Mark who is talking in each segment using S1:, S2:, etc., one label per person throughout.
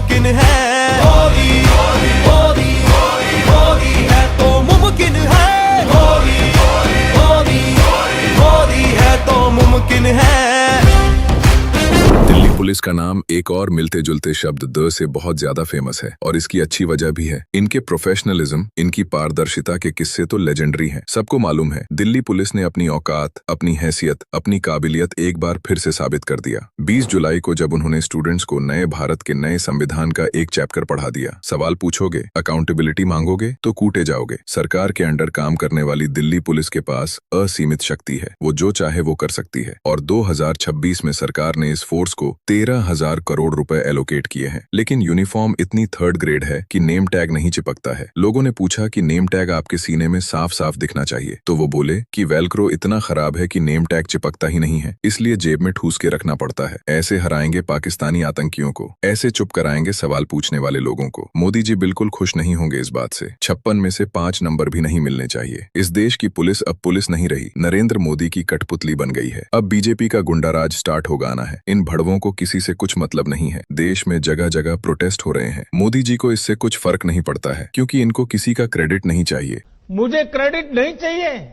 S1: मुमकिन है, मोदी मोदी मोदी है तो मुमकिन है, मोदी मोदी मोदी है तो मुमकिन है।
S2: दिल्ली पुलिस का नाम एक और मिलते जुलते शब्द द से बहुत ज्यादा फेमस है और इसकी अच्छी वजह भी है। इनके प्रोफेशनलिज्म, इनकी पारदर्शिता के किस्से तो लेजेंडरी हैं। सबको मालूम है दिल्ली पुलिस ने अपनी औकात, अपनी हैसियत, अपनी काबिलियत एक बार फिर से साबित कर दिया। 20 जुलाई को जब उन्होंने स्टूडेंट्स को नए भारत के नए संविधान का एक चैप्टर पढ़ा दिया। सवाल पूछोगे, अकाउंटेबिलिटी मांगोगे तो कूटे जाओगे। सरकार के अंडर काम करने वाली दिल्ली पुलिस के पास असीमित शक्ति है, वो जो चाहे वो कर सकती है। और 2026 में सरकार ने इस फोर्स को 13,000 करोड़ रुपए एलोकेट किए हैं। लेकिन यूनिफॉर्म इतनी थर्ड ग्रेड है कि नेम टैग नहीं चिपकता है। लोगों ने पूछा कि नेम टैग आपके सीने में साफ साफ दिखना चाहिए, तो वो बोले कि वेलक्रो इतना खराब है कि नेम टैग चिपकता ही नहीं है, इसलिए जेब में ठूस के रखना पड़ता है। ऐसे हराएंगे पाकिस्तानी आतंकियों को, ऐसे चुप कराएंगे सवाल पूछने वाले लोगों को। मोदी जी बिल्कुल खुश नहीं होंगे इस बात से। 56 में से 5 नंबर भी नहीं मिलने चाहिए। इस देश की पुलिस अब पुलिस नहीं रही, नरेंद्र मोदी की कठपुतली बन गई है। अब बीजेपी का गुंडाराज स्टार्ट होगा आना है। इन भड़वों को किसी से कुछ मतलब नहीं है। देश में जगह जगह प्रोटेस्ट हो रहे हैं। मोदी जी को इससे कुछ फर्क नहीं पड़ता है, क्योंकि इनको किसी का क्रेडिट नहीं चाहिए।
S3: मुझे क्रेडिट नहीं चाहिए।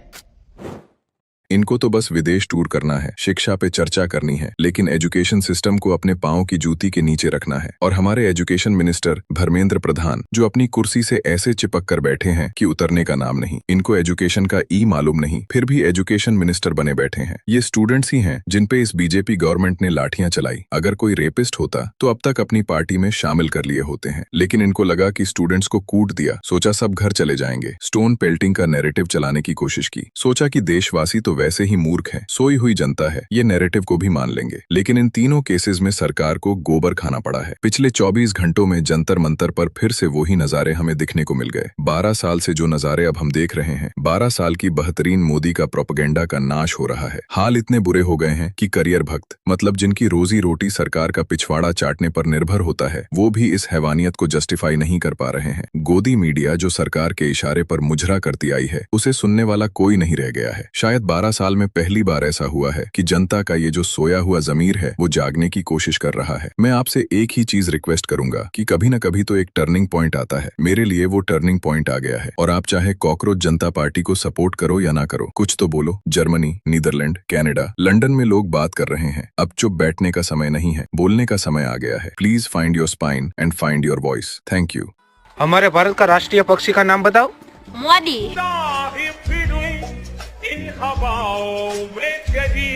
S2: इनको तो बस विदेश टूर करना है, शिक्षा पे चर्चा करनी है, लेकिन एजुकेशन सिस्टम को अपने पांव की जूती के नीचे रखना है। और हमारे एजुकेशन मिनिस्टर धर्मेंद्र प्रधान जो अपनी कुर्सी से ऐसे चिपक कर बैठे हैं कि उतरने का नाम नहीं। इनको एजुकेशन का ई मालूम नहीं, फिर भी एजुकेशन मिनिस्टर बने बैठे हैं। ये स्टूडेंट्स ही हैं जिन पे इस बीजेपी गवर्नमेंट ने लाठियां चलाई। अगर कोई रेपिस्ट होता तो अब तक अपनी पार्टी में शामिल कर लिए होते हैं, लेकिन इनको लगा कि स्टूडेंट्स को कूट दिया, सोचा सब घर चले जाएंगे। स्टोन पेल्टिंग का नैरेटिव चलाने की कोशिश की, सोचा कि देशवासी तो वैसे ही मूर्ख है, सोई हुई जनता है, ये नैरेटिव को भी मान लेंगे। लेकिन इन तीनों केसेस में सरकार को गोबर खाना पड़ा है। पिछले 24 घंटों में जंतर मंतर पर फिर से वही नजारे हमें दिखने को मिल गए। 12 साल से जो नजारे अब हम देख रहे हैं, 12 साल की बेहतरीन मोदी का प्रोपेगेंडा का नाश हो रहा है। हाल इतने बुरे हो गए हैं कि करियर भक्त, मतलब जिनकी रोजी रोटी सरकार का पिछवाड़ा चाटने पर निर्भर होता है, वो भी इस हैवानियत को जस्टिफाई नहीं कर पा रहे हैं। गोदी मीडिया जो सरकार के इशारे पर मुजरा करती आई है, उसे सुनने वाला कोई नहीं रह गया है। शायद 12 साल में पहली बार ऐसा हुआ है कि जनता का ये जो सोया हुआ जमीर है वो जागने की कोशिश कर रहा है। मैं आपसे एक ही चीज रिक्वेस्ट करूंगा कि कभी न कभी तो एक टर्निंग पॉइंट आता है। मेरे लिए वो टर्निंग पॉइंट आ गया है। और आप चाहे कॉकरोच जनता पार्टी को सपोर्ट करो या ना करो, कुछ तो बोलो। जर्मनी, नीदरलैंड, कनाडा, लंदन में लोग बात कर रहे हैं। अब चुप बैठने का समय नहीं है, बोलने का समय आ गया है। Please find your spine and find your voice. Thank you.
S3: हमारे भारत का राष्ट्रीय पक्षी का नाम बताओ।
S4: मोदी।
S5: इन हवाओं में कभी